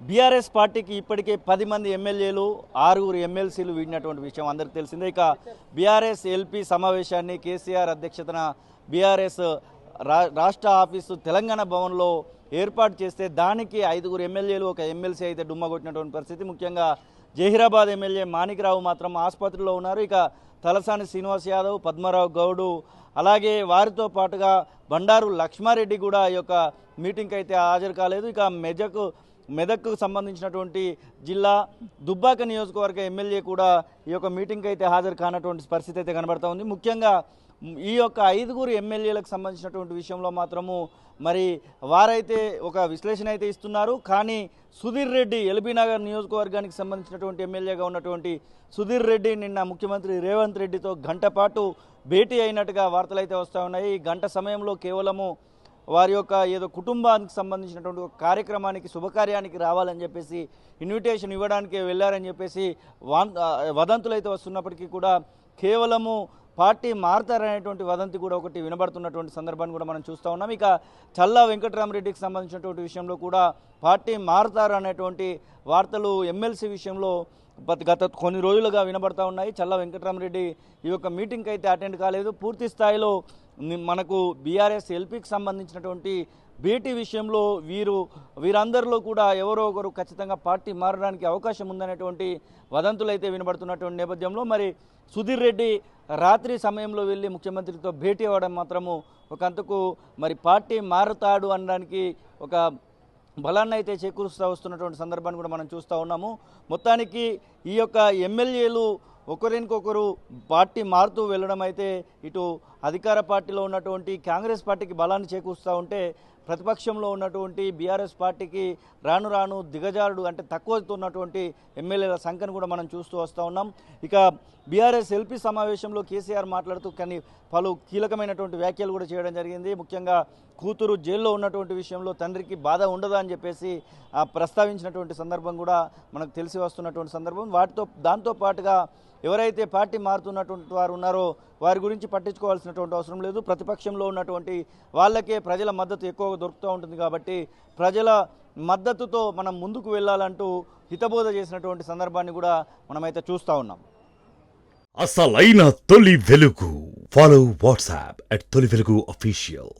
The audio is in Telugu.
బీఆర్ఎస్ పార్టీకి ఇప్పటికే 10 మంది ఎమ్మెల్యేలు 6 ఎమ్మెల్సీలు వీడినటువంటి విషయం అందరికీ తెలిసిందే. ఇక బీఆర్ఎస్ ఎల్పీ సమావేశాన్ని కేసీఆర్ అధ్యక్షతన బీఆర్ఎస్ రాష్ట్ర ఆఫీసు తెలంగాణ భవన్లో ఏర్పాటు చేస్తే దానికి 5 ఎమ్మెల్యేలు ఒక ఎమ్మెల్సీ అయితే డుమ్మగొట్టినటువంటి పరిస్థితి. ముఖ్యంగా జహీరాబాద్ ఎమ్మెల్యే మాణిక్రావు మాత్రం ఆసుపత్రిలో ఉన్నారు. ఇక తలసాని శ్రీనివాస్ యాదవ్, పద్మరావు గౌడు, అలాగే వారితో పాటుగా బండారు లక్ష్మారెడ్డి కూడా ఈ యొక్క మీటింగ్కి అయితే హాజరు కాలేదు. ఇక మెదక్కు సంబంధించినటువంటి జిల్లా దుబ్బాక నియోజకవర్గ ఎమ్మెల్యే కూడా ఈ యొక్క మీటింగ్కి అయితే హాజరు కానటువంటి పరిస్థితి అయితే కనబడతా ఉంది. ముఖ్యంగా ఈ యొక్క 5 ఎమ్మెల్యేలకు సంబంధించినటువంటి విషయంలో మాత్రము మరి వారైతే ఒక విశ్లేషణ అయితే ఇస్తున్నారు. కానీ సుధీర్ రెడ్డి ఎల్బీనగర్ నియోజకవర్గానికి సంబంధించినటువంటి ఎమ్మెల్యేగా ఉన్నటువంటి సుధీర్ రెడ్డి నిన్న ముఖ్యమంత్రి రేవంత్ రెడ్డితో గంట పాటు భేటీ అయినట్టుగా వార్తలు అయితే వస్తూ ఉన్నాయి. ఈ గంట సమయంలో కేవలము వారి యొక్క ఏదో కుటుంబానికి సంబంధించినటువంటి ఒక కార్యక్రమానికి శుభకార్యానికి రావాలని చెప్పేసి ఇన్విటేషన్ ఇవ్వడానికి వెళ్ళారని చెప్పేసి వదంతులు అయితే వస్తున్నప్పటికీ కూడా కేవలము పార్టీ మారుతారనేటువంటి వదంతి కూడా ఒకటి వినబడుతున్నటువంటి సందర్భాన్ని కూడా మనం చూస్తూ ఉన్నాం. ఇక చల్లా వెంకటరామరెడ్డికి సంబంధించినటువంటి విషయంలో కూడా పార్టీ మారుతారు అనేటువంటి వార్తలు ఎమ్మెల్సీ విషయంలో గత కొన్ని రోజులుగా వినబడతా ఉన్నాయి. చల్లా వెంకటరామరెడ్డి ఈ యొక్క మీటింగ్కి అయితే అటెండ్ కాలేదు. పూర్తి స్థాయిలో మనకు బీఆర్ఎస్ ఎల్పీకి సంబంధించినటువంటి భేటీ విషయంలో వీరందరిలో కూడా ఎవరో ఒకరు ఖచ్చితంగా పార్టీ మారడానికి అవకాశం ఉందనేటువంటి వదంతులు అయితే వినబడుతున్నటువంటి నేపథ్యంలో మరి సుధీర్ రెడ్డి రాత్రి సమయంలో వెళ్ళి ముఖ్యమంత్రితో భేటీ అవ్వడం మాత్రము ఒకంతకు మరి పార్టీ మారుతాడు అనడానికి ఒక బలాన్ని అయితే చేకూరుస్తూ వస్తున్నటువంటి సందర్భాన్ని కూడా మనం చూస్తూ ఉన్నాము. మొత్తానికి ఈ యొక్క ఎమ్మెల్యేలు ఒకరికొకరు పార్టీ మారుతూ వెళ్ళడం అయితే ఇటు అధికార పార్టీలో ఉన్నటువంటి కాంగ్రెస్ పార్టీకి బలాన్ని చేకూరుస్తూ ఉంటే ప్రతిపక్షంలో ఉన్నటువంటి బీఆర్ఎస్ పార్టీకి రాను రాను దిగజారుడు అంటే తక్కువతున్నటువంటి ఎమ్మెల్యేల సంఖ్యను కూడా మనం చూస్తూ వస్తూ ఉన్నాం. ఇక బీఆర్ఎస్ ఎల్పీ సమావేశంలో కేసీఆర్ మాట్లాడుతూ కానీ పలు కీలకమైనటువంటి వ్యాఖ్యలు కూడా చేయడం జరిగింది. ముఖ్యంగా కూతురు జైల్లో ఉన్నటువంటి విషయంలో తండ్రికి బాధ ఉండదా అని చెప్పేసి ప్రస్తావించినటువంటి సందర్భం కూడా మనకు తెలిసి వస్తున్నటువంటి సందర్భం. దాంతో పాటుగా ఎవరైతే పార్టీ మారుతున్నటువంటి వారు ఉన్నారో వారి గురించి పట్టించుకోవాల్సినటువంటి అవసరం లేదు. ప్రతిపక్షంలో ఉన్నటువంటి వాళ్ళకే ప్రజల మద్దతు ఎక్కువగా దొరుకుతూ ఉంటుంది కాబట్టి ప్రజల మద్దతుతో మనం ముందుకు వెళ్ళాలంటూ హితబోధ చేసినటువంటి సందర్భాన్ని కూడా మనమైతే చూస్తూ ఉన్నాం. అసలైన తొలి వెలుగు. ఫాలో వాట్సాప్ @తొలి వెలుగు official.